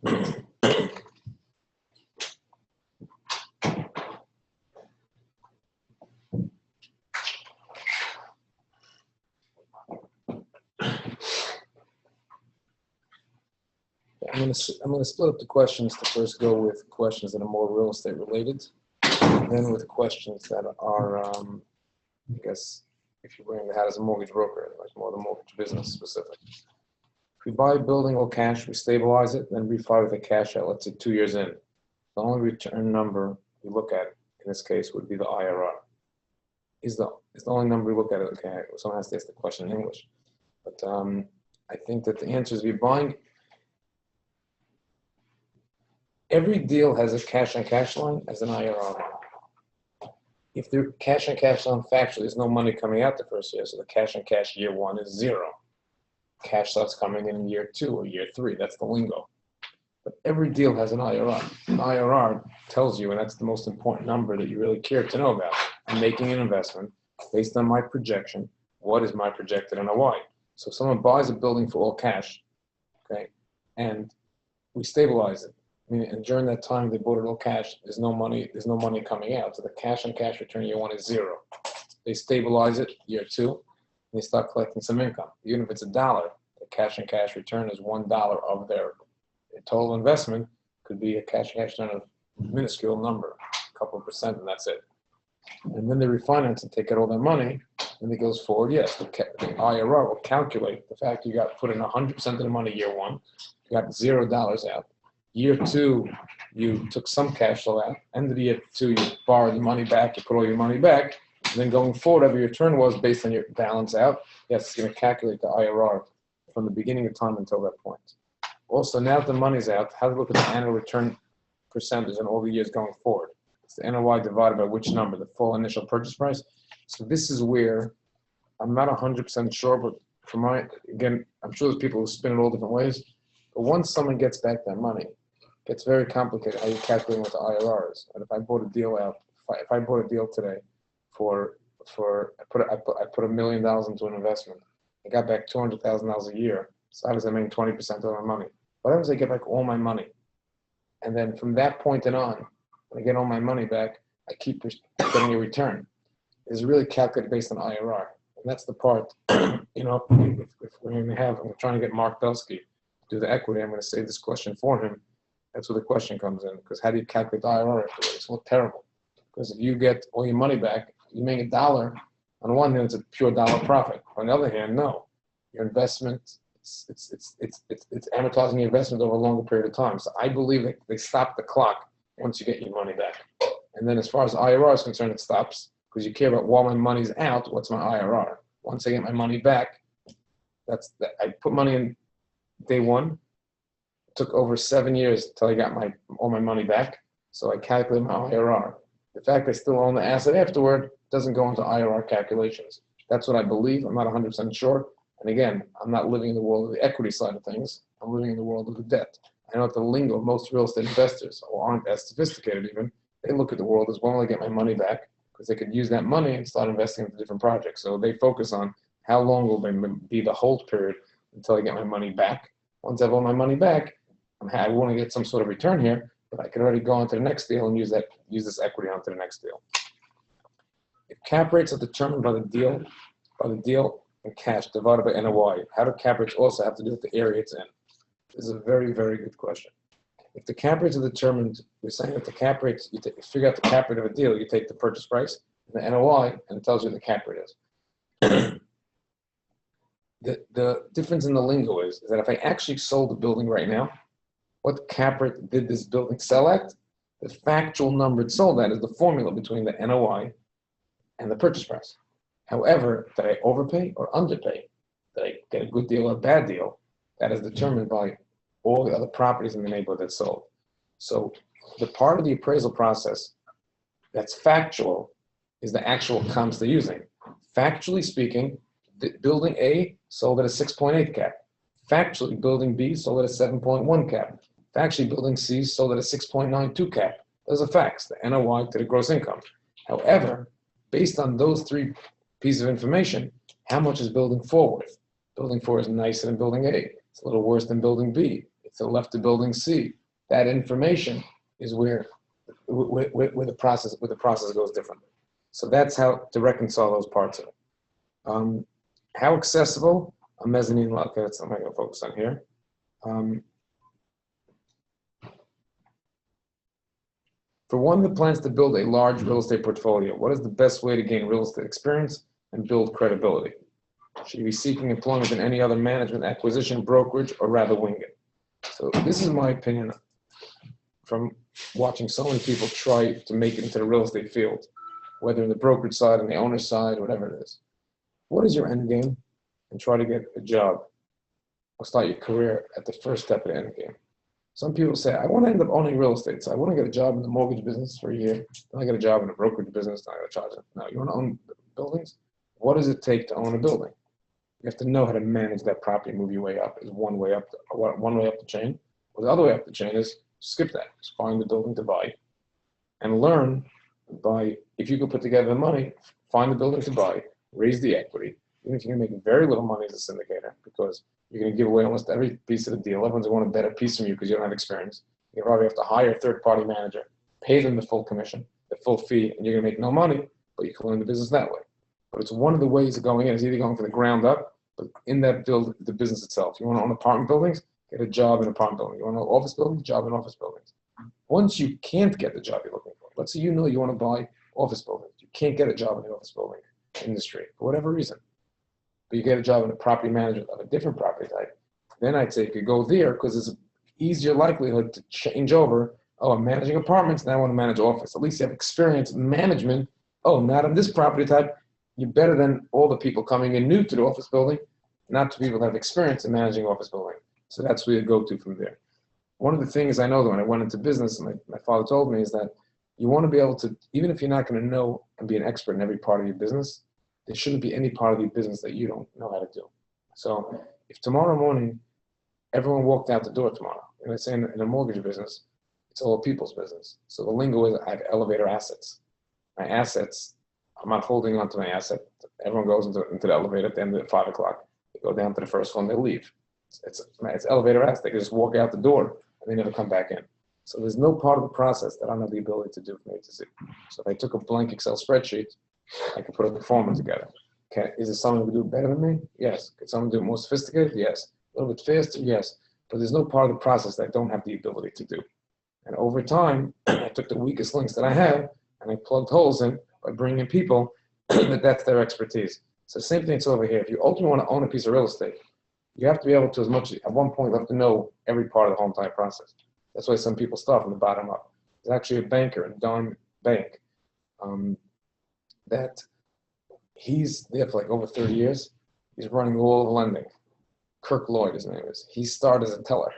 I'm going to split up the questions to first go with questions that are more real estate related, and then with questions that are, I guess, if you're wearing the hat as a mortgage broker, like more the mortgage business specific. If we buy a building all cash, we stabilize it, then refi with the cash out, let's say 2 years in. The only return number we look at in this case would be the IRR. Is the only number we look at. Okay, someone has to ask the question in English, but I think that the answer is we're buying. Every deal has a cash on cash line as an IRR line. If the cash on cash line factually, there's no money coming out the first year, so the cash on cash year 1 is 0. Cash starts coming in year 2 or year 3. That's the lingo. But every deal has an IRR. An IRR tells you, and that's the most important number that you really care to know about. I'm making an investment based on my projection. What is my projected NOI? So if someone buys a building for all cash, okay, and we stabilize it. I mean, and during that time they bought it all cash. There's no money coming out. So the cash on cash return year 1 is 0. They stabilize it year 2, and they start collecting some income. Even if it's $1, the cash on cash return is $1 of their total investment. Could be a cash on cash return of a minuscule number, a couple of percent, and that's it. And then they refinance and take out all their money, and it goes forward. Yes, the IRR will calculate the fact you got put in 100% of the money year 1, you got $0 out. Year 2, you took some cash flow out. End of the year 2, you borrowed the money back, you put all your money back, and then going forward, whatever your return was based on your balance out, yes, it's going to calculate the IRR from the beginning of time until that point. Also, now that the money's out, how to look at the annual return percentage in all the years going forward. It's the NOI divided by which number, the full initial purchase price. So this is where I'm not 100% sure, but for again, I'm sure there's people who spin it all different ways. But once someone gets back that money, it gets very complicated how you calculate what the IRR is. And if I bought a deal out, if I bought a deal today I put $1 million into an investment, I got back $200,000 a year. So obviously I'm making 20% of my money. What happens if I get back all my money? And then from that point on, when I get all my money back, I keep getting a return. It's really calculated based on IRR. And that's the part, if we're going to I'm trying to get Mark Belsky to do the equity. I'm going to save this question for him. That's where the question comes in. Because how do you calculate the IRR afterwards? It's all terrible. Because if you get all your money back, you make $1. On one hand, it's a pure dollar profit. On the other hand, no. Your investment, it's amortizing your investment over a longer period of time. So I believe that they stop the clock once you get your money back. And then as far as IRR is concerned, it stops because you care about while my money's out, what's my IRR? Once I get my money back, I put money in day 1. It took over 7 years until I got all my money back. So I calculate my IRR. The fact I still own the asset afterward doesn't go into IRR calculations. That's what I believe. I'm not 100% sure. And again, I'm not living in the world of the equity side of things. I'm living in the world of the debt. I know that the lingo of most real estate investors, who aren't as sophisticated even, they look at the world as, well, I get my money back, because they could use that money and start investing into different projects. So they focus on how long will be the hold period until I get my money back. Once I have all my money back, I want to get some sort of return here, but I can already go on to the next deal and use this equity onto the next deal. If cap rates are determined by the deal and cash divided by NOI, how do cap rates also have to do with the area it's in? This is a very, very good question. If the cap rates are determined, we're saying that the cap rates, you figure out the cap rate of a deal, you take the purchase price, and the NOI, and it tells you what the cap rate is. The difference in the lingo is that if I actually sold the building right now, what cap rate did this building sell at? The factual number it sold at is the formula between the NOI and the purchase price. However, did I overpay or underpay? Did I get a good deal or a bad deal? That is determined by all the other properties in the neighborhood that sold. So the part of the appraisal process that's factual is the actual comps they're using. Factually speaking, building A sold at a 6.8 cap. Factually, building B sold at a 7.1 cap. Factually, building C sold at a 6.92 cap. Those are facts, the NOI to the gross income. However, based on those 3 pieces of information, how much is building 4 worth? Building 4 is nicer than building A. It's a little worse than building B. to the left of building C. That information is where the process goes differently. So that's how to reconcile those parts of it. How accessible a mezzanine loan? Okay, that's what I'm going to focus on here. For one that plans to build a large real estate portfolio, what is the best way to gain real estate experience and build credibility? Should you be seeking employment in any other management, acquisition, brokerage, or rather wing it? So this is my opinion from watching so many people try to make it into the real estate field, whether in the brokerage side, on the owner side, whatever it is. What is your end game? And try to get a job or start your career at the first step of the end game. Some people say, I want to end up owning real estate. So I want to get a job in the mortgage business for a year. Then I get a job in the brokerage business. Then I got to charge it. Now, you want to own buildings? What does it take to own a building? You have to know how to manage that property, move your way up. Is one way up the chain. Well, the other way up the chain is skip that. Just find the building to buy and learn by, if you can put together the money, find the building to buy, raise the equity. Even if you're going to make very little money as a syndicator, because you're going to give away almost every piece of the deal. Everyone's going to want a better piece from you because you don't have experience. You probably have to hire a third-party manager, pay them the full commission, the full fee, and you're going to make no money, but you can learn the business that way. But it's one of the ways of going in. It's either going from the ground up, but in that build the business itself. You want to own apartment buildings, get a job in apartment building. You want to own office buildings, job in office buildings. Once you can't get the job you're looking for, let's say you know you want to buy office buildings. You can't get a job in the office building industry for whatever reason, but you get a job in a property management of a different property type, then I'd say you could go there because there's an easier likelihood to change over. Oh, I'm managing apartments, now I want to manage office. At least you have experience in management. Oh, not in this property type. You're better than all the people coming in new to the office building, not to people that have experience in managing office building. So that's where you go to from there. One of the things I know that when I went into business, and my father told me, is that you want to be able to, even if you're not going to know and be an expert in every part of your business, there shouldn't be any part of your business that you don't know how to do. So if tomorrow morning, everyone walked out the door tomorrow, and let's say in a mortgage business, it's all people's business. So the lingo is I have elevator assets. My assets, I'm not holding on to my asset. Everyone goes into the elevator at the end of 5 o'clock. They go down to the first one, they leave. It's elevator assets. They can just walk out the door and they never come back in. So there's no part of the process that I don't have the ability to do from A to Z. So if I took a blank Excel spreadsheet, I could put a performer together. Okay, is there someone who can do it better than me? Yes. Could someone do it more sophisticated? Yes. A little bit faster? Yes. But there's no part of the process that I don't have the ability to do. And over time, I took the weakest links that I have and I plugged holes in by bringing in people that's their expertise. So same thing's over here. If you ultimately want to own a piece of real estate, you have to be able to, at one point, you have to know every part of the whole entire process. That's why some people start from the bottom up. There's actually a banker in Don Bank that he's there for like over 30 years. He's running all of lending. Kirk Lloyd, his name is. He started as a teller.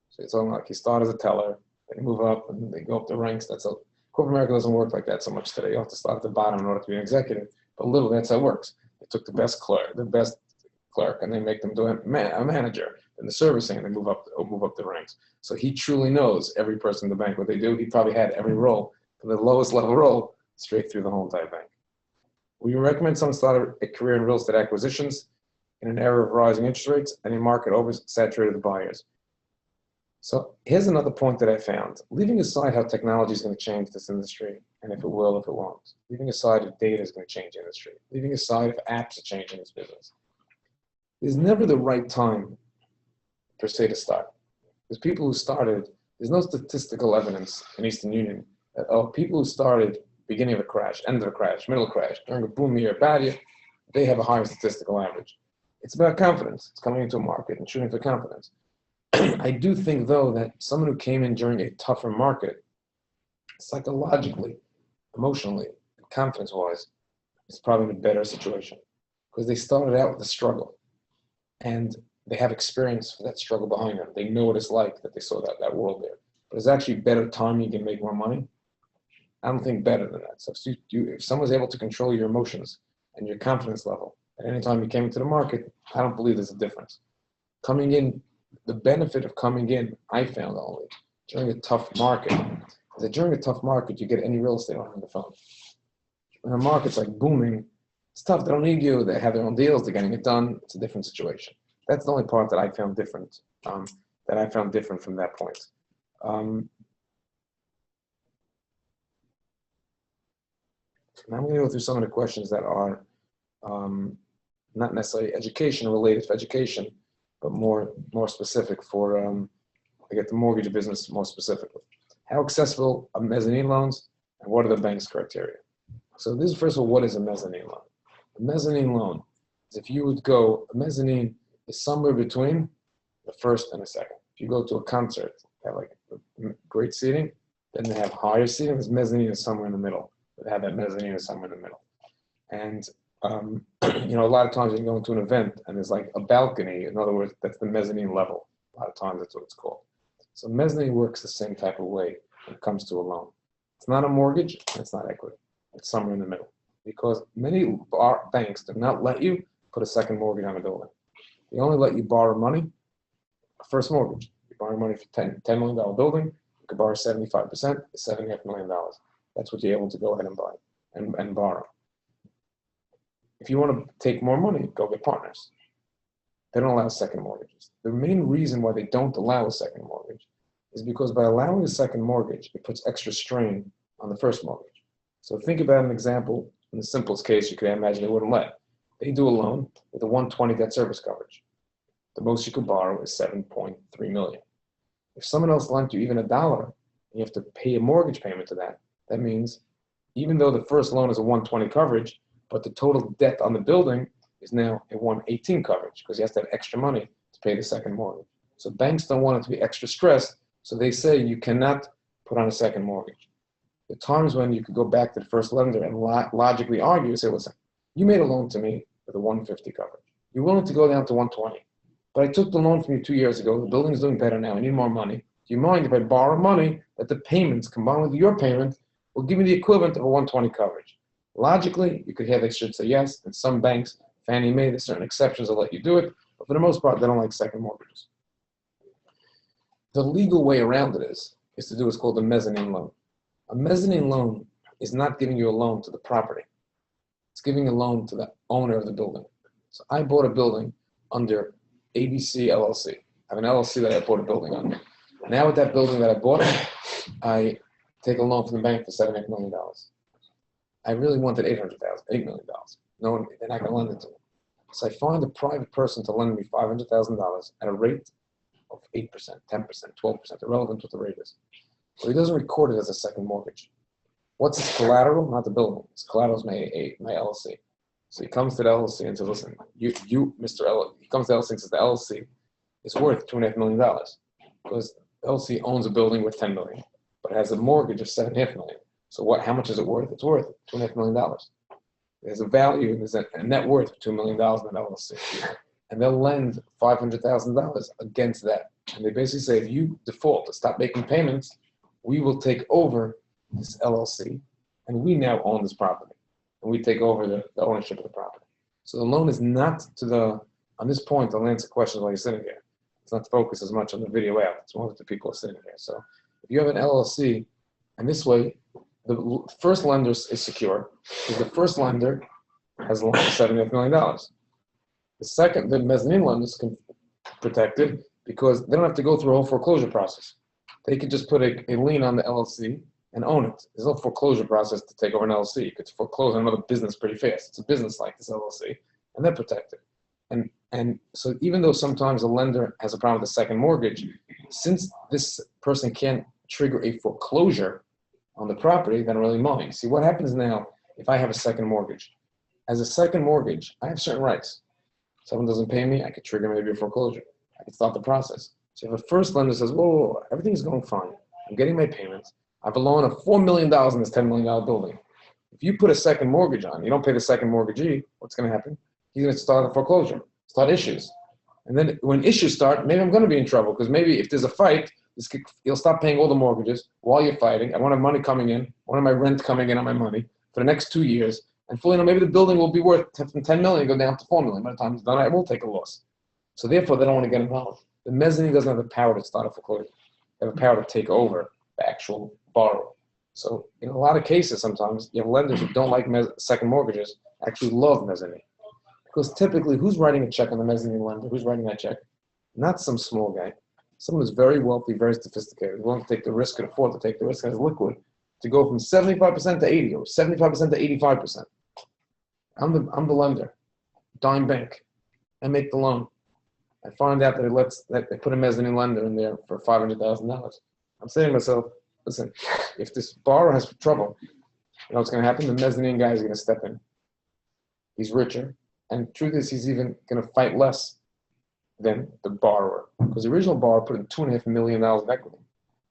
So it's like he started as a teller, they move up and they go up the ranks. That's a corporate America doesn't work like that so much today. You have to start at the bottom in order to be an executive. But literally, that's how it works. They took the best clerk, and they make them do a manager in the servicing, and they move up the ranks. So he truly knows every person in the bank what they do. He probably had every role from the lowest level role straight through the whole entire bank. We recommend someone start a career in real estate acquisitions in an era of rising interest rates and a market oversaturated with buyers. So here's another point that I found. Leaving aside how technology is going to change this industry, and if it will, if it won't. Leaving aside if data is going to change the industry. Leaving aside if apps are changing this business. There's never the right time, per se, to start. There's people who started, there's no statistical evidence in Eastern Union that, people who started beginning of a crash, end of a crash, middle of a crash, during a boom year, bad year, they have a higher statistical average. It's about confidence. It's coming into a market and shooting for confidence. I do think, though, that someone who came in during a tougher market, psychologically, emotionally, confidence-wise, is probably in a better situation because they started out with a struggle and they have experience for that struggle behind them. They know what it's like that they saw that world there. But it's actually better time you can make more money. I don't think better than that. So if someone's able to control your emotions and your confidence level at any time you came into the market, I don't believe there's a difference. Coming in, the benefit of coming in, I found only during a tough market, is that during a tough market, you get any real estate on the phone. When a market's like booming, it's tough. They don't need you. They have their own deals. They're getting it done. It's a different situation. That's the only part that I found different, that that I found different from that point. Now I'm going to go through some of the questions that are not necessarily education related to education, but more specific for I get the mortgage business more specifically. How accessible are mezzanine loans, and what are the bank's criteria? So this is, first of all, what is a mezzanine loan? A mezzanine loan is, if you would go, a mezzanine is somewhere between the first and the second. If you go to a concert, they have like great seating, then they have higher seating. This mezzanine is somewhere in the middle. They have that mezzanine is somewhere in the middle. And you know, a lot of times you can go into an event and there's like a balcony. In other words, that's the mezzanine level. A lot of times that's what it's called. So mezzanine works the same type of way when it comes to a loan. It's not a mortgage, and it's not equity. It's somewhere in the middle. Because many banks do not let you put a second mortgage on a building. They only let you borrow money, a first mortgage. You borrow money for $10 million building, you could borrow 75%, it's $7.5 million. That's what you're able to go ahead and buy and borrow. If you want to take more money, go get partners. They don't allow second mortgages. The main reason why they don't allow a second mortgage is because by allowing a second mortgage, it puts extra strain on the first mortgage. So think about an example. In the simplest case, you could imagine they wouldn't let. They do a loan with a 120 debt service coverage. The most you could borrow is $7.3 million. If someone else lent you even $1, and you have to pay a mortgage payment to that, that means even though the first loan is a 120 coverage, but the total debt on the building is now a 118 coverage because he has to have extra money to pay the second mortgage. So banks don't want it to be extra stressed, so they say you cannot put on a second mortgage. The times when you could go back to the first lender and logically argue, say, listen, you made a loan to me with a 150 coverage. You're willing to go down to 120, but I took the loan from you 2 years ago. The building's doing better now. I need more money. Do you mind if I borrow money that the payments combined with your payment will give me the equivalent of a 120 coverage? Logically, you could have, they should say yes, and some banks, Fannie Mae, there's certain exceptions that let you do it, but for the most part, they don't like second mortgages. The legal way around it is to do what's called a mezzanine loan. A mezzanine loan is not giving you a loan to the property. It's giving a loan to the owner of the building. So I bought a building under ABC LLC. I have an LLC that I bought a building under. Now with that building that I bought, I take a loan from the bank for $7.5 million. I really wanted $8 million. No one, they're not going to lend it to me. So I find a private person to lend me $500,000 at a rate of 8%, 10%, 12%, irrelevant what the rate is. So he doesn't record it as a second mortgage. What's his collateral? Not the building. His collateral is my LLC. So he comes to the LLC and says, listen, you Mr. L, he comes to the LLC and says the LLC is worth $2.5 million because the LLC owns a building worth $10 million, but it has a mortgage of $7.5 million. So what? How much is it worth? It's worth $2.5 million. There's a value, there's a net worth of $2 million in that LLC. And they'll lend $500,000 against that. And they basically say, if you default to stop making payments, we will take over this LLC, and we now own this property. And we take over the ownership of the property. So the loan is not to the, on this point, I'll answer questions while you're sitting here. It's not focused as much on the video out. It's more that the people are sitting here. So if you have an LLC, and this way, the first lender is secure, because the first lender has a loan of $7.5 million. The second, the mezzanine lenders can protect it because they don't have to go through a whole foreclosure process. They could just put a lien on the LLC and own it. There's no foreclosure process to take over an LLC. You could foreclose on another business pretty fast. It's a business like this LLC, and they're protected. And so even though sometimes a lender has a problem with the second mortgage, since this person can't trigger a foreclosure on the property, they don't really mind. See, what happens now if I have a second mortgage? As a second mortgage, I have certain rights. Someone doesn't pay me, I could trigger maybe a foreclosure. I could start the process. So if a first lender says, whoa, everything's going fine. I'm getting my payments. I have a loan of $4 million in this $10 million building. If you put a second mortgage on, you don't pay the second mortgagee, what's going to happen? He's going to start a foreclosure, start issues. And then when issues start, maybe I'm going to be in trouble because maybe if there's a fight, you'll stop paying all the mortgages while you're fighting. I want to have money coming in. I want to have my rent coming in on my money for the next 2 years. And fully, maybe the building will be worth from $10 million, go down to $4 million. By the time it's done, I will take a loss. So therefore, they don't want to get involved. The mezzanine doesn't have the power to start a foreclosure. They have the power to take over the actual borrower. So in a lot of cases, sometimes you have lenders who don't like second mortgages actually love mezzanine. Because typically, who's writing a check on the mezzanine lender? Who's writing that check? Not some small guy. Someone who's very wealthy, very sophisticated, willing to take the risk, can afford to take the risk as liquid, to go from 75% to 80 or 75% to 85%. I'm the lender, dime bank. I make the loan. I find out that they put a mezzanine lender in there for $500,000. I'm saying to myself, listen, if this borrower has trouble, you know what's going to happen? The mezzanine guy is going to step in. He's richer, and the truth is, he's even going to fight less than the borrower, because the original borrower put in $2.5 million of equity.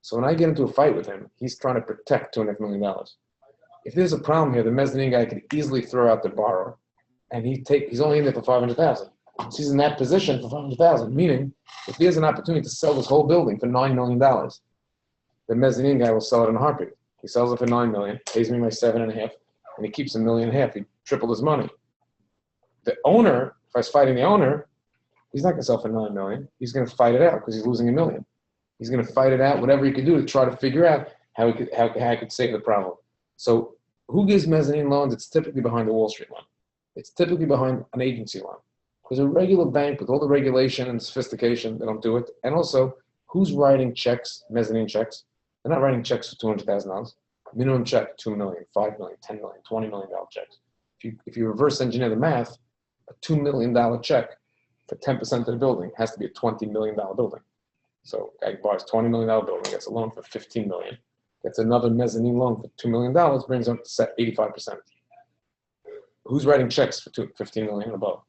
So when I get into a fight with him, he's trying to protect $2.5 million. If there's a problem here, the mezzanine guy could easily throw out the borrower, and he's only in there for $500,000. So he's in that position for $500,000. Meaning, if there's an opportunity to sell this whole building for $9 million, the mezzanine guy will sell it in a heartbeat. He sells it for $9 million, pays me my $7.5, and he keeps $1.5 million. He tripled his money. The owner, if I was fighting the owner, he's not going to sell for $9 million. He's going to fight it out because he's losing $1 million. He's going to fight it out, whatever he could do to try to figure out how I could save the problem. So who gives mezzanine loans? It's typically behind a Wall Street loan. It's typically behind an agency loan. Because a regular bank with all the regulation and sophistication, they don't do it. And also, who's writing checks, mezzanine checks? They're not writing checks for $200,000. Minimum check, $2 million, $5 million, $10 million, $20 million checks. If you reverse engineer the math, a $2 million check for 10% of the building has to be a $20 million building. So a guy buys $20 million building, gets a loan for $15 million, gets another mezzanine loan for $2 million, brings up to 85%. Who's writing checks for $15 million and above?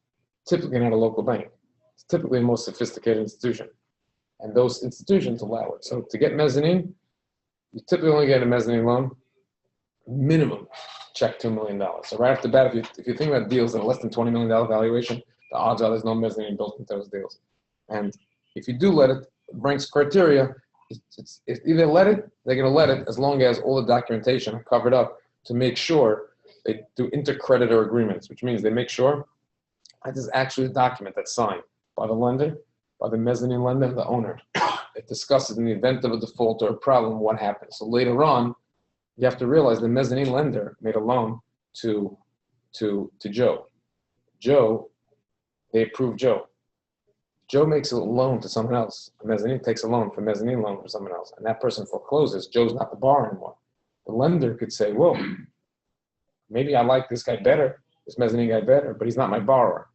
Typically not a local bank. It's typically a more sophisticated institution. And those institutions allow it. So to get mezzanine, you typically only get a mezzanine loan, minimum check $2 million. So right off the bat, if you think about deals that are less than $20 million valuation, the odds are there's no mezzanine built into those deals. And if you do let it, Brank's criteria, if they let it, they're going to let it as long as all the documentation are covered up to make sure they do intercreditor agreements, which means they make sure that there's actually a document that's signed by the lender, by the mezzanine lender, and the owner. It discusses in the event of a default or a problem what happens. So later on, you have to realize the mezzanine lender made a loan to Joe. Joe, they approved Joe. Joe makes a loan to someone else. A mezzanine takes a loan for mezzanine loan for someone else, and that person forecloses. Joe's not the borrower anymore. The lender could say, "Whoa, maybe I like this guy better, this mezzanine guy better, but he's not my borrower.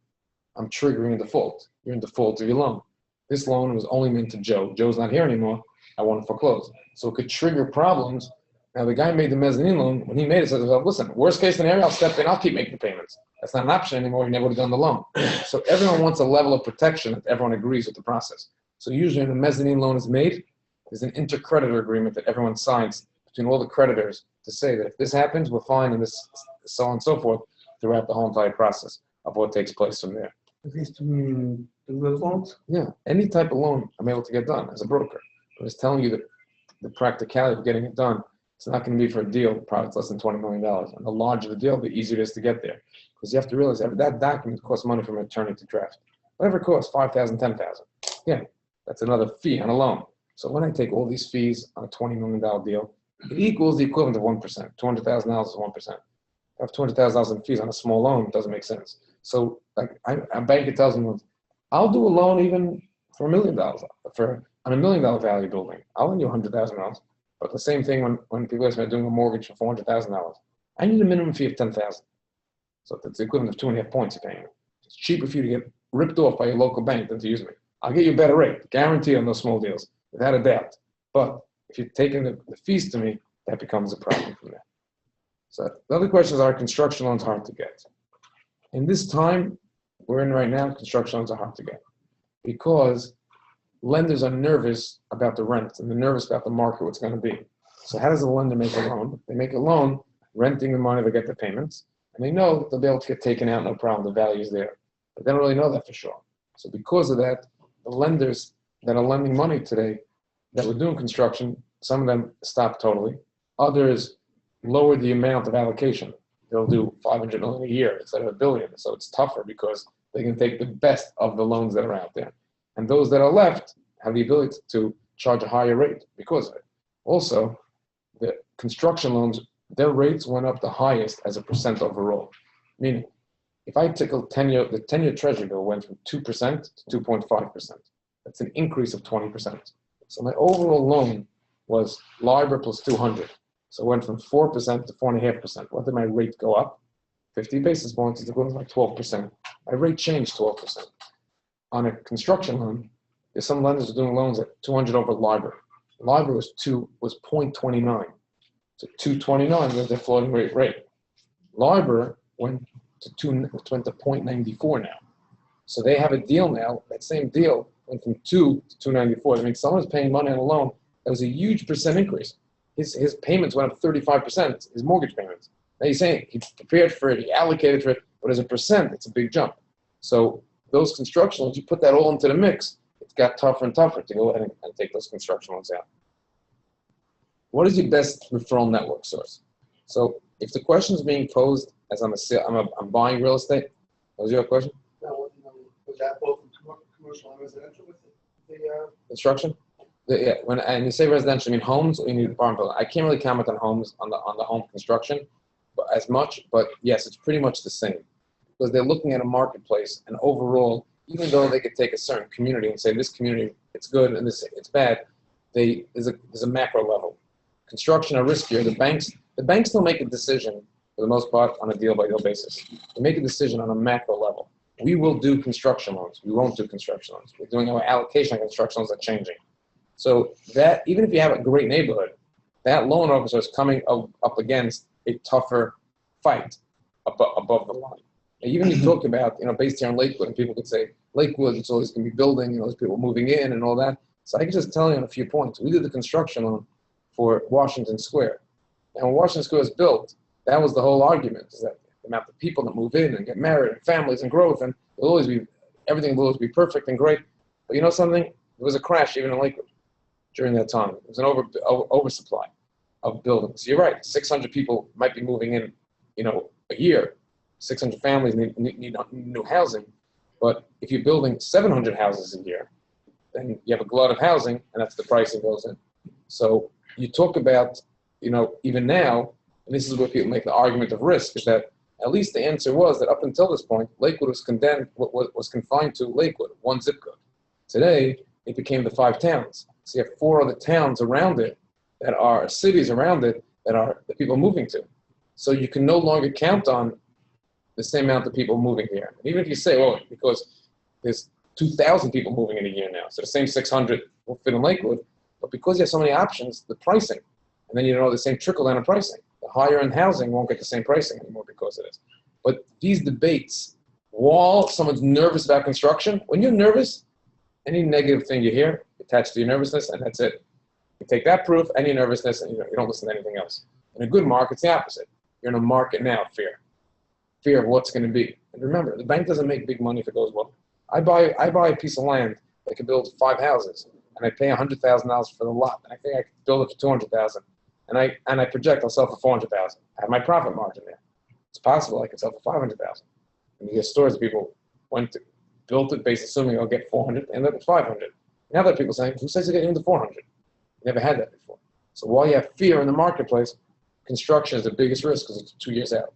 I'm triggering a default. You're in default of your loan. This loan was only meant to Joe. Joe's not here anymore. I want to foreclose." So it could trigger problems. Now, the guy made the mezzanine loan. When he made it, said, "Listen, worst case scenario, I'll step in. I'll keep making the payments. That's not an option anymore. You never would have done the loan." So everyone wants a level of protection that everyone agrees with the process. So usually when a mezzanine loan is made, there's an intercreditor agreement that everyone signs between all the creditors to say that if this happens, we're fine, and this, so on and so forth, throughout the whole entire process of what takes place from there. At least the loans? Yeah, any type of loan I'm able to get done as a broker. I'm just telling you that the practicality of getting it done, it's not going to be for a deal, probably it's less than $20 million. And the larger the deal, the easier it is to get there. Because you have to realize that document costs money from an attorney to draft. Whatever it costs, $5,000, $10,000. Yeah, that's another fee on a loan. So when I take all these fees on a $20 million deal, it equals the equivalent of 1%. $200,000 is 1%. I have $200,000 in fees on a small loan, it doesn't make sense. So like a banker tells me, "I'll do a loan even for $1 million, on $1 million value building. I'll lend you $100,000. But the same thing when people are doing a mortgage for $400,000. I need a minimum fee of $10,000. So that's the equivalent of 2.5 points you're paying me. It's cheaper for you to get ripped off by your local bank than to use me. I'll get you a better rate, guaranteed on those small deals, without a doubt. But if you're taking the fees to me, that becomes a problem from there." So the other questions are, construction loans hard to get. In this time we're in right now, construction loans are hard to get because lenders are nervous about the rent and they're nervous about the market, what's going to be. So how does a lender make a loan? They make a loan renting the money, they get the payments, and they know that they'll be able to get taken out, no problem, the value's there. But they don't really know that for sure. So because of that, the lenders that are lending money today that were doing construction, some of them stopped totally. Others lowered the amount of allocation. They'll do $500 million a year instead of $1 billion. So it's tougher because they can take the best of the loans that are out there. And those that are left have the ability to charge a higher rate because of it. Also, the construction loans, their rates went up the highest as a percent overall. Meaning, if I take the 10-year treasury bill went from 2% to 2.5%. That's an increase of 20%. So my overall loan was LIBOR plus 200. So it went from 4% to 4.5%. What did my rate go up? 50 basis points is equivalent to 12%. My rate changed 12%. On a construction loan, there's some lenders are doing loans at 200 over LIBOR. LIBOR was 0.29. So 229 was their floating rate. LIBOR went to 0.94 now. So they have a deal now. That same deal went from 2 to 294. I mean, someone's paying money on a loan. That was a huge percent increase. His payments went up 35%, his mortgage payments. Now he's saying he prepared for it, he allocated for it, but as a percent, it's a big jump. So those construction loans, you put that all into the mix, it got tougher and tougher to go ahead and take those construction loans out. What is your best referral network source? So if the question is being posed as I'm buying real estate, was your question? No, was that both commercial and residential with the Construction? Yeah, and you say residential, you mean homes or you mean apartment building? I can't really comment on homes, on the home construction as much, but yes, it's pretty much the same. Because they're looking at a marketplace, and overall, even though they could take a certain community and say this community, it's good and this it's bad, there's a macro level. Construction are riskier. The banks don't make a decision for the most part on a deal-by-deal basis. They make a decision on a macro level. We will do construction loans. We won't do construction loans. We're doing our allocation on construction loans are changing. So that, even if you have a great neighborhood, that loan officer is coming up against a tougher fight above the line. And even you talk about, based here in Lakewood, and people could say, Lakewood, it's always going to be building, there's people moving in and all that. So I can just tell you on a few points. We did the construction loan for Washington Square. And when Washington Square was built, that was the whole argument, is that the amount of people that move in and get married and families and growth, and everything will always be perfect and great. But you know something? There was a crash even in Lakewood during that time. It was an oversupply of buildings. You're right, 600 people might be moving in, a year. 600 families need new housing. But if you're building 700 houses a year, then you have a glut of housing, and that's the pricing goes in. So you talk about, even now, and this is where people make the argument of risk, is that at least the answer was that up until this point, Lakewood was confined to Lakewood, one zip code. Today, it became the 5 towns. So you have 4 other towns around it that are cities around it that are the people moving to. So you can no longer count on the same amount of people moving here. Even if you say, well, because there's 2,000 people moving in a year now, so the same 600 will fit in Lakewood, but because you have so many options, the pricing, and then the same trickle down in pricing. The higher end housing won't get the same pricing anymore because of this. But these debates, while someone's nervous about construction, when you're nervous, any negative thing you hear, attached to your nervousness, and that's it. You take that proof and your nervousness, and you don't listen to anything else. In a good market, it's the opposite. You're in a market now of fear. Fear of what's going to be. And remember, the bank doesn't make big money if it goes well. I buy a piece of land that can build 5 houses, and I pay $100,000 for the lot, and I think I can build it for $200,000, and I project I'll sell for $400,000. I have my profit margin there. It's possible I could sell for $500,000. And you get stores that people built it based assuming I'll get 400, and then it's 500. Now there are people saying, who says you get into 400? Never had that before. So while you have fear in the marketplace, construction is the biggest risk because it's 2 years out.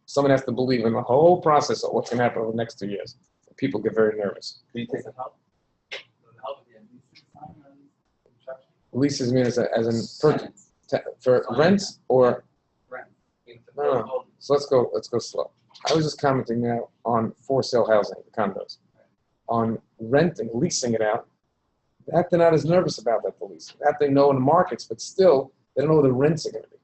Someone has to believe in the whole process of what's going to happen over the next 2 years. People get very nervous. Do you take the help? Leases mean as for rents or Rent. no. So let's go slow. I was just commenting now on for sale housing, the condos. On renting, leasing it out, that they're not as nervous about that, the lease. That they know in the markets, but still they don't know what the rents are going to be.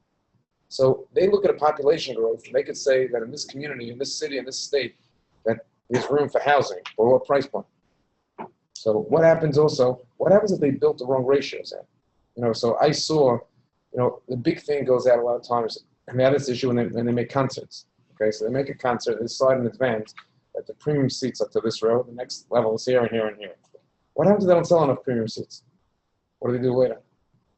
So they look at a population growth, and they could say that in this community, in this city, in this state, that there's room for housing, or what price point. So what happens also, what happens if they built the wrong ratios in? So I saw, the big thing goes out a lot of times, and they have this issue when they make concerts. Okay, so they make a concert, they decide in advance that the premium seats up to this row, the next level is here and here and here. What happens if they don't sell enough premium seats? What do they do later?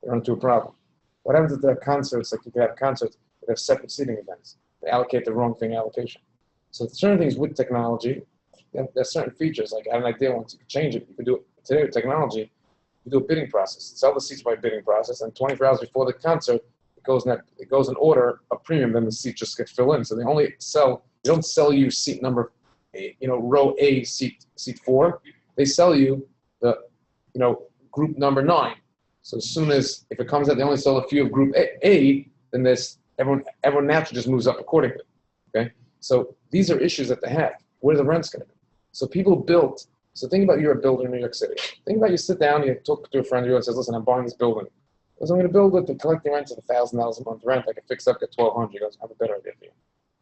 They run into a problem. What happens if they have concerts, like you could have concerts that have separate seating events? They allocate the wrong thing allocation. So certain things with technology, there's certain features, like I had an idea once, you could change it. You could do it today with technology, you do a bidding process. Sell the seats by bidding process, and 24 hours before the concert, it goes in order of premium, then the seats just get filled in. So they don't sell you seat number, row A, seat 4. They sell you the group number 9. So as soon as, if it comes out, they only sold a few of group A, then everyone naturally just moves up accordingly, okay? So these are issues that they have. Where are the rents going to be? So people built, so think about you're a builder in New York City. Think about you sit down, you talk to a friend of yours and says, listen, I'm buying this building. Because I'm going to build it, the collecting rents of $1,000 a month rent, I can fix up at $1,200. He goes, I have a better idea for you.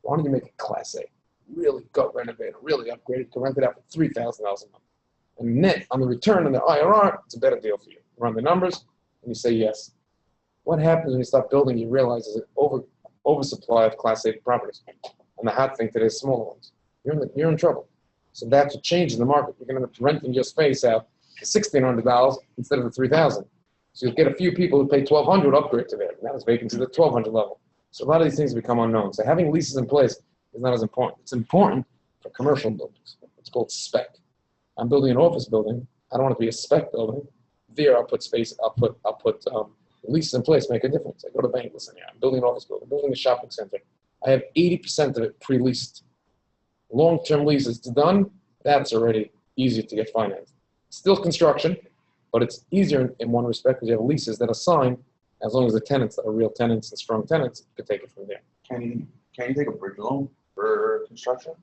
Why don't you make it Class A? Really gut renovate, really upgrade it to rent it out for $3,000 a month. And net on the return on the IRR, it's a better deal for you. Run the numbers, and you say yes. What happens when you start building, you realize there's an oversupply of Class A properties. And the hot thing today is smaller ones. You're in trouble. So that's a change in the market. You're going to end up renting your space out for $1,600 instead of the $3,000. So you'll get a few people who pay $1,200 upgrade to there. Now it's vacancy at the $1,200 level. So a lot of these things become unknown. So having leases in place is not as important. It's important for commercial buildings. It's called spec. I'm building an office building. I don't want it to be a spec building. There, I'll put leases in place, make a difference. I go to the bank, listen here, I'm building an office building, building a shopping center. I have 80% of it pre-leased. Long-term leases done, that's already easier to get financed. Still construction, but it's easier in one respect because you have leases that are signed as long as the tenants that are real tenants and strong tenants could take it from there. Can you take a bridge loan for construction?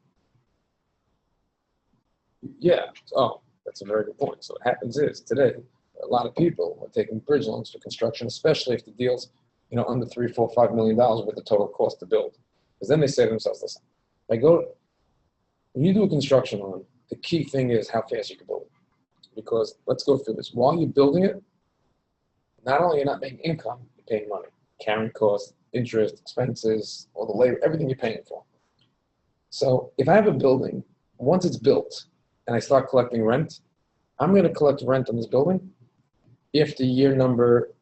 Yeah. Oh, that's a very good point. So what happens is today, a lot of people are taking bridge loans for construction, especially if the deal's under $3, $4, $5 million with the total cost to build. Because then they say to themselves, listen, when you do a construction loan, the key thing is how fast you can build it. Because let's go through this. While you're building it, not only are you not making income, you're paying money, carrying costs, interest, expenses, all the labor, everything you're paying for. So if I have a building, once it's built and I start collecting rent, I'm going to collect rent on this building if the year number,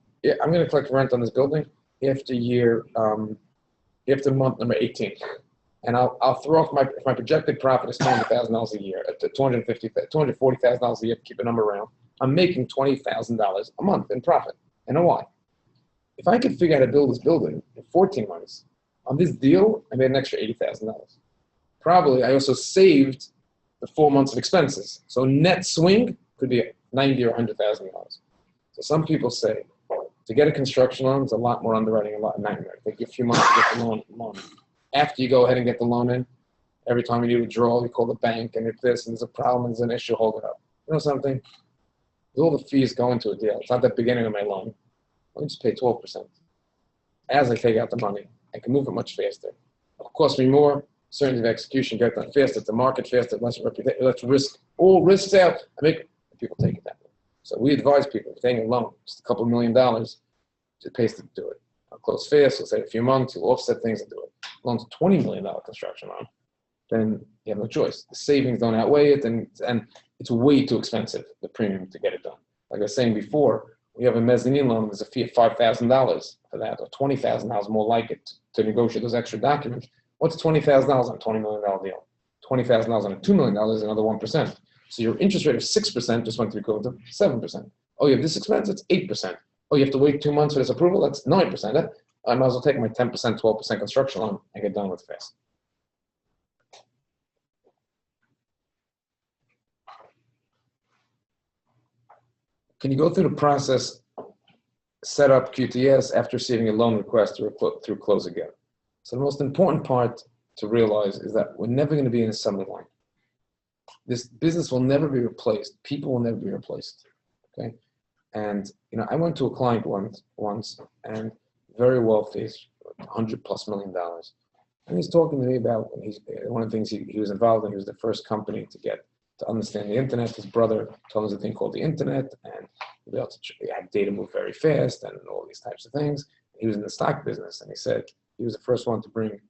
I'm going to collect rent on this building if the month number 18. And I'll throw off if my projected profit is $200,000 a year, at $240,000 a year, keep a number around, I'm making $20,000 a month in profit, NOI. If I could figure out how to build this building in 14 months, on this deal, I made an extra $80,000. Probably I also saved the 4 months of expenses. So net swing could be $90,000 or $100,000. So some people say, to get a construction loan, it's a lot more underwriting, a lot of nightmare. Take you a few months to get the loan. After you go ahead and get the loan in, every time you need a withdrawal, you call the bank, and if this, and there's a problem, there's an issue, hold it up. You know something? All the fees go into a deal. It's not the beginning of my loan. Let me just pay 12%. As I take out the money, I can move it much faster. It'll cost me more, certainty of execution, get done faster, the market faster, less risk, all risks out, people take it that way. So we advise people, if they're taking a loan, just a couple $1 million, it pays to do it. I'll close fast, you'll say a few months, you'll offset things and do it. Loan's a $20 million construction loan, then you have no choice. The savings don't outweigh it, and it's way too expensive, the premium to get it done. Like I was saying before, we have a mezzanine loan, there's a fee of $5,000 for that, or $20,000 more like it to negotiate those extra documents. What's $20,000 on a $20 million deal? $20,000 on a $2 million is another 1%. So your interest rate of 6% just went to equivalent to 7%. Oh, you have this expense, it's 8%. Oh, you have to wait 2 months for this approval, that's 9%. I might as well take my 10%, 12% construction loan and get done with it fast. Can you go through the process, set up QTS after receiving a loan request through close again? So the most important part to realize is that we're never going to be in a assembly line. This business will never be replaced. People will never be replaced. Okay, and I went to a client once, and very wealthy, $100+ million, and he's talking to me about one of the things he was involved in. He was the first company to understand the internet. His brother told him a thing called the internet, and be able to have data move very fast and all these types of things. He was in the stock business, and he said he was the first one to bring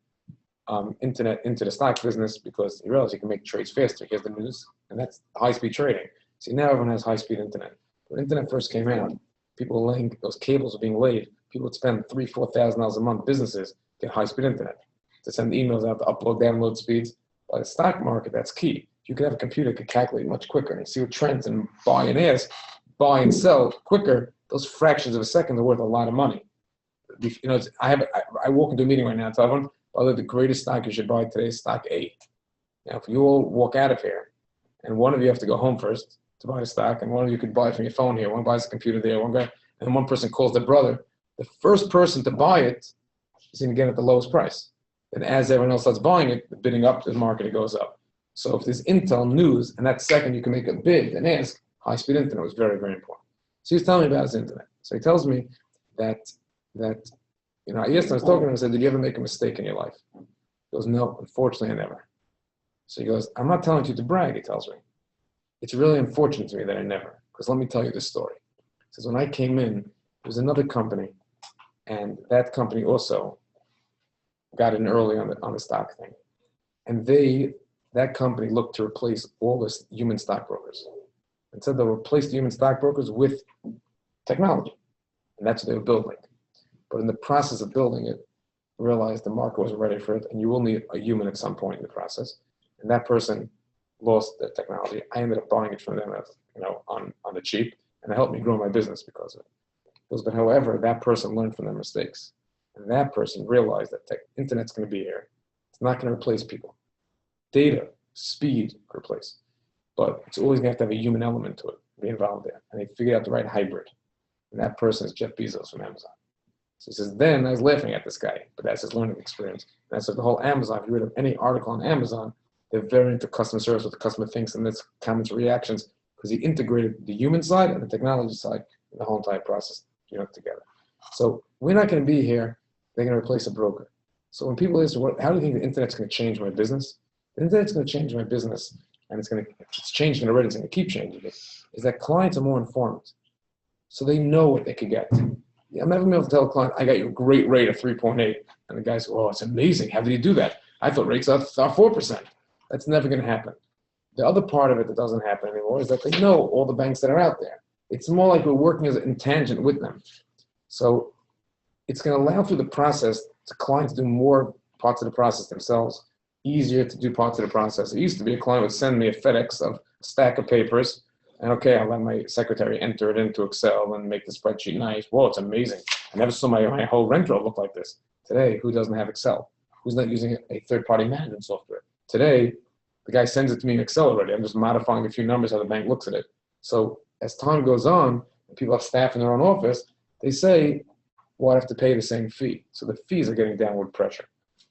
internet into the stock business because he realized he can make trades faster. He has the news, and that's high-speed trading. See, now everyone has high-speed internet. When internet first came out, people were laying, those cables were being laid. People would spend $3,000, $4,000 a month, businesses, get high-speed internet, to send emails out, to upload, download speeds. By the stock market, that's key. If you could have a computer that could calculate much quicker and see what trends and buy and sell quicker, those fractions of a second are worth a lot of money. I walk into a meeting right now and tell everyone, the greatest stock you should buy today is stock A. Now, if you all walk out of here and one of you have to go home first to buy a stock, and one of you could buy it from your phone here, one buys a computer there, one guy, and one person calls their brother. The first person to buy it is going to get it at the lowest price. And as everyone else starts buying it, the bidding up to the market, it goes up. So if there's Intel news, and that second you can make a bid and ask, high-speed internet was very, very important. So he's telling me about his internet. So he tells me that yesterday I was talking to him, I said, did you ever make a mistake in your life? He goes, no, unfortunately I never. So he goes, I'm not telling you to brag, he tells me. It's really unfortunate to me that I never, because let me tell you this story. He says, when I came in, there was another company, and that company also got in early on the stock thing. And that company looked to replace all the human stockbrokers. And said they'll replace the human stockbrokers with technology. And that's what they were building. But in the process of building it, realized the market wasn't ready for it, and you will need a human at some point in the process. And that person lost the technology. I ended up buying it from them, on the cheap, and it helped me grow my business because of it. But however, that person learned from their mistakes. And that person realized that internet's going to be here. It's not going to replace people. Data, speed, replace. But it's always going to have a human element to it, be involved there. And they figured out the right hybrid. And that person is Jeff Bezos from Amazon. So he says, then I was laughing at this guy, but that's his learning experience. And that's the whole Amazon. If you read any article on Amazon, they're very into customer service, what the customer thinks, and that's comments, reactions, because he integrated the human side and the technology side in the whole entire process, together. So we're not going to be here. They're going to replace a broker. So when people ask, how do you think the internet's going to change my business? The internet's going to change my business, and it's changing already, it's going to keep changing it, is that clients are more informed. So they know what they could get. I'm never going to be able to tell a client, I got you a great rate of 3.8. And the guy says, oh, it's amazing. How did you do that? I thought rates are 4%. That's never going to happen. The other part of it that doesn't happen anymore is that they know all the banks that are out there. It's more like we're working as in tangent with them. So it's going to allow through the process to clients do more parts of the process themselves, easier to do parts of the process. It used to be a client would send me a FedEx of a stack of papers, and okay, I'll let my secretary enter it into Excel and make the spreadsheet nice. Whoa, it's amazing. I never saw my whole rent roll look like this. Today, who doesn't have Excel? Who's not using a third-party management software? Today, the guy sends it to me in Excel already. I'm just modifying a few numbers how the bank looks at it. So as time goes on, and people have staff in their own office, they say, well, I have to pay the same fee. So the fees are getting downward pressure.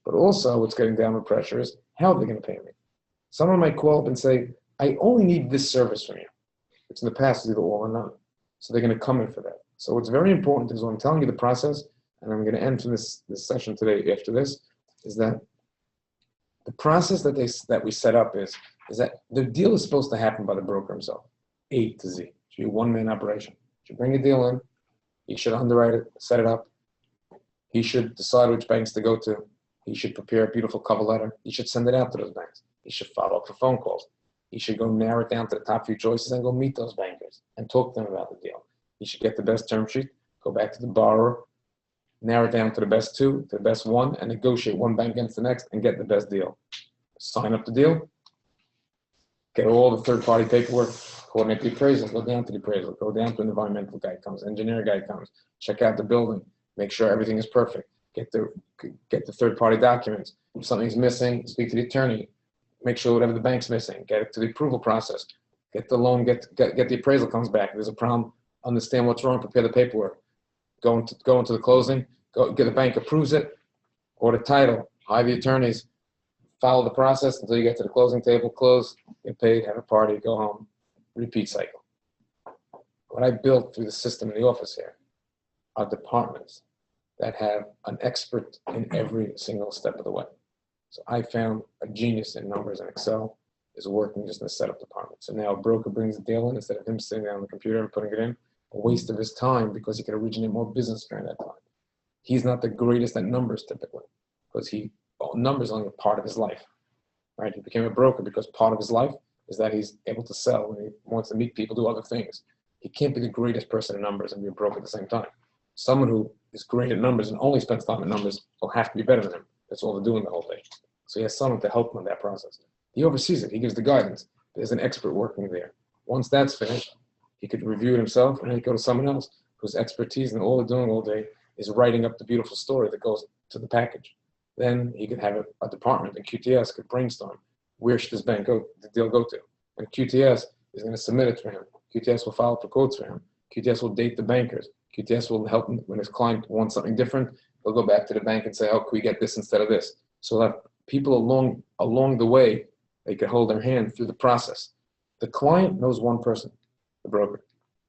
But also what's getting downward pressure is how are they going to pay me? Someone might call up and say, I only need this service from you, which in the past was either all or none. So they're going to come in for that. So what's very important is when I'm telling you the process, and I'm going to end from this session today after this, is that the process that we set up is that the deal is supposed to happen by the broker himself, A to Z. It should be a one-man operation. You should bring a deal in. He should underwrite it, set it up. He should decide which banks to go to. He should prepare a beautiful cover letter. He should send it out to those banks. He should follow up for phone calls. He should go narrow it down to the top few choices and go meet those bankers and talk to them about the deal. He should get the best term sheet, go back to the borrower, narrow it down to the best two, to the best one, and negotiate one bank against the next and get the best deal. Sign up the deal, get all the third-party paperwork, coordinate the appraisal, go down to the appraisal, go down to an environmental guy comes, engineer guy comes, check out the building, make sure everything is perfect, get the third-party documents. If something's missing, speak to the attorney, make sure whatever the bank's missing, get it to the approval process, get the loan, get the appraisal comes back. If there's a problem, understand what's wrong, prepare the paperwork. Go into the closing, get the bank approves it, order title, hire the attorneys, follow the process until you get to the closing table, close, get paid, have a party, go home, repeat cycle. What I built through the system in the office here are departments that have an expert in every single step of the way. So I found a genius in numbers and Excel is working just in the setup department. So now a broker brings the deal in instead of him sitting down on the computer and putting it in, a waste of his time because he can originate more business during that time. He's not the greatest at numbers typically because numbers are only a part of his life, right? He became a broker because part of his life is that he's able to sell and he wants to meet people, do other things. He can't be the greatest person in numbers and be a broker at the same time. Someone who is great at numbers and only spends time at numbers will have to be better than him. That's all they're doing the whole day. So he has someone to help him in that process. He oversees it. He gives the guidance. There's an expert working there. Once that's finished, he could review it himself and then he'd go to someone else whose expertise and all they're doing all day is writing up the beautiful story that goes to the package. Then he could have a department, and QTS could brainstorm, where should this bank go, the deal go to? And QTS He's going to submit it for him. QTS will file for quotes for him. QTS will date the bankers. QTS will help him when his client wants something different. They'll go back to the bank and say, "How can we get this instead of this?" So that people along the way, they can hold their hand through the process. The client knows one person, the broker.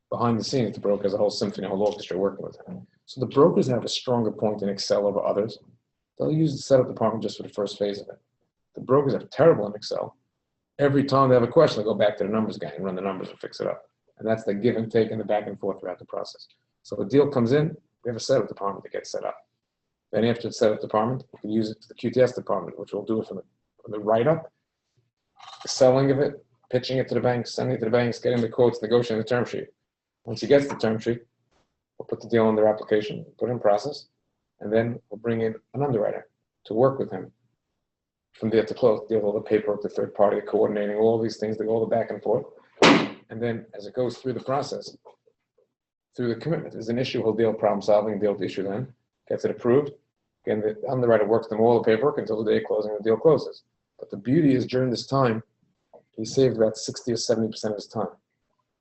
Behind the scenes, the broker has a whole symphony, a whole orchestra working with him. So the brokers have a stronger point in Excel over others. They'll use the setup department just for the first phase of it. The brokers are terrible in Excel. Every time they have a question, they go back to the numbers guy and run the numbers and fix it up. And that's the give and take and the back and forth throughout the process. So if a deal comes in, we have a setup department that gets set up. Then after the setup department, you can use it to the QTS department, which will do it from the write-up, the selling of it, pitching it to the banks, sending it to the banks, getting the quotes, negotiating the term sheet. Once he gets the term sheet, we'll put the deal on their application, put it in process, and then we'll bring in an underwriter to work with him from there to close, deal with all the paperwork, the third party, coordinating all these things, all the back and forth. And then as it goes through the process, through the commitment, there's an issue, he'll deal with problem solving, deal with the issue then, gets it approved. Again, the underwriter works them all the paperwork until the day of closing and the deal closes. But the beauty is during this time, he saved about 60 or 70% of his time.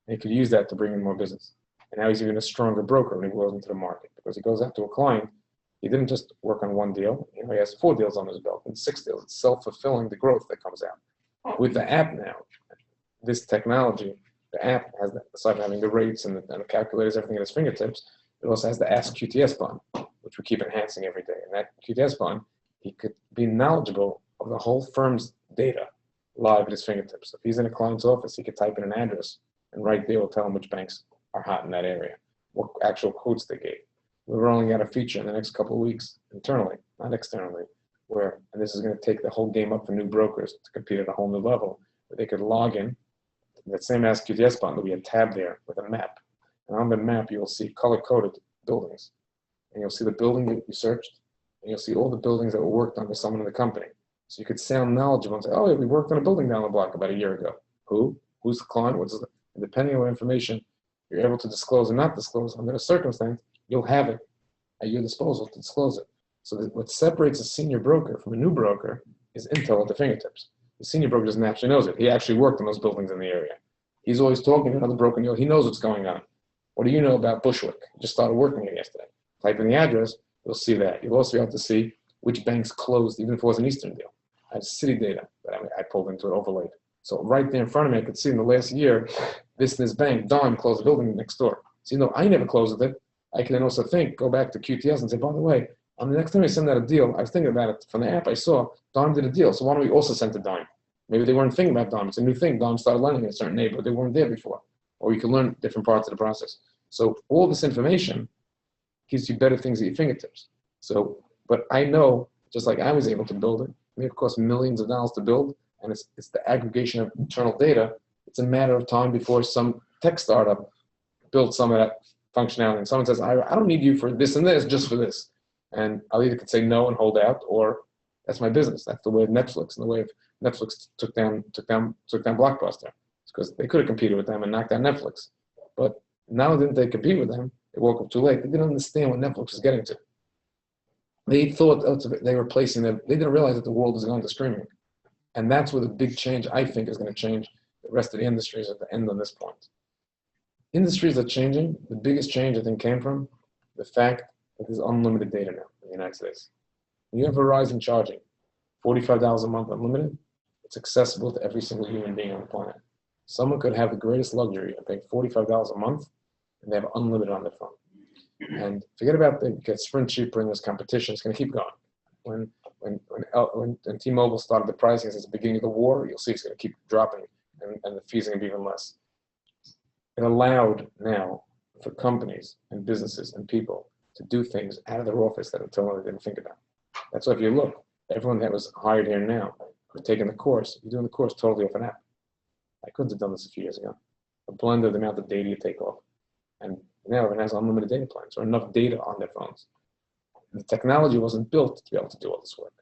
And he could use that to bring in more business. And now he's even a stronger broker when he goes into the market because he goes out to a client. He didn't just work on one deal. You know, he has 4 deals on his belt and 6 deals. It's self-fulfilling the growth that comes out. With the app now, this technology, the app has, aside from having the rates and the calculators, everything at its fingertips, it also has the Ask QTS button, which we keep enhancing every day. And that QTS button, he could be knowledgeable of the whole firm's data live at his fingertips. So if he's in a client's office, he could type in an address, and right there will tell him which banks are hot in that area, what actual quotes they gave. We're rolling out a feature in the next couple of weeks internally, not externally, where, and this is going to take the whole game up for new brokers to compete at a whole new level, where they could log in, that same Ask QTS button, there'll be a tab there with a map. And on the map, you will see color-coded buildings. And you'll see the building that you searched, and you'll see all the buildings that were worked on by someone in the company. So you could sound knowledgeable and say, "Oh, yeah, we worked on a building down the block about a year ago." Who? Who's the client? What's the, and depending on what information you're able to disclose or not disclose under a circumstance, you'll have it at your disposal to disclose it. So that what separates a senior broker from a new broker is intel at the fingertips. The senior broker doesn't actually knows it. He actually worked on those buildings in the area. He's always talking to another broker. He knows what's going on. What do you know about Bushwick? You just started working here yesterday. Type in the address, you'll see that. You'll also be able to see which banks closed, even if it was an Eastern deal. I have city data that I pulled into it, overlaid. So right there in front of me, I could see in the last year, this bank, Dime, closed the building next door. So, you know, I never closed it. I can then also go back to QTS and say, by the way, on the next time I send out a deal, I was thinking about it from the app I saw, Dime did a deal. So why don't we also send to Dime? Maybe they weren't thinking about Dime. It's a new thing. Dime started lending in a certain neighborhood. They weren't there before. Or you can learn different parts of the process. So all this information gives you better things at your fingertips. So, but I know, just like I was able to build it, it may have cost millions of dollars to build, and it's the aggregation of internal data. It's a matter of time before some tech startup builds some of that functionality. And someone says, I don't need you for this and this, just for this. And I'll either could say no and hold out, or that's my business. That's the way of Netflix, and the way of Netflix took down Blockbuster. It's because they could have competed with them and knocked down Netflix. But not only didn't they compete with them, they woke up too late. They didn't understand what Netflix was getting to. They thought they were placing them. They didn't realize that the world is going to streaming. And that's where the big change, I think, is going to change the rest of the industries at the end on this point. Industries are changing. The biggest change, I think, came from the fact that there's unlimited data now in the United States. When you have Verizon charging $45 a month unlimited, it's accessible to every single human being on the planet. Someone could have the greatest luxury of paying $45 a month, and they have unlimited on their phone. And forget about get Sprint cheaper in this competition. It's going to keep going. When T-Mobile started the pricing since the beginning of the war, you'll see it's going to keep dropping, and the fees are going to be even less. It allowed now for companies and businesses and people to do things out of their office that until now they didn't think about. That's why if you look, everyone that was hired here now who's taking the course, you're doing the course totally off an app. I couldn't have done this a few years ago. A blend of the amount of data you take off. And now everyone has unlimited data plans or enough data on their phones. The technology wasn't built to be able to do all this work.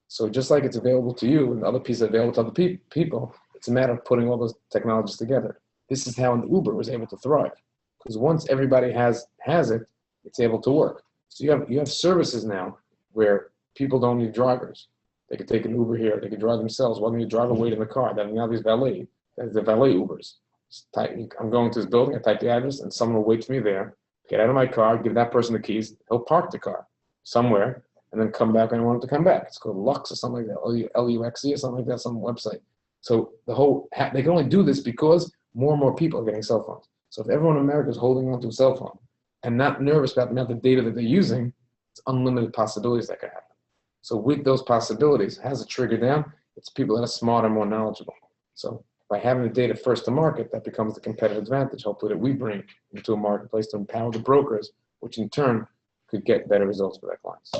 So just like it's available to you and other pieces available to other people, it's a matter of putting all those technologies together. This is how an Uber was able to thrive. Because once everybody has it, it's able to work. So you have services now where people don't need drivers. They could take an Uber here, they could drive themselves. Why don't you drive away in the car? Then now these valet, the valet Ubers. I'm going to this building, I type the address, and someone will wait for me there, get out of my car, give that person the keys, he'll park the car somewhere, and then come back when I want him to come back. It's called Lux or something like that, Luxe or something like that, some website. So they can only do this because more and more people are getting cell phones. So if everyone in America is holding on to a cell phone and not nervous about the amount of data that they're using, it's unlimited possibilities that can happen. So with those possibilities, has a trigger down, it's people that are smarter, more knowledgeable. So by having the data first to market, that becomes the competitive advantage, hopefully, that we bring into a marketplace to empower the brokers, which in turn could get better results for their clients.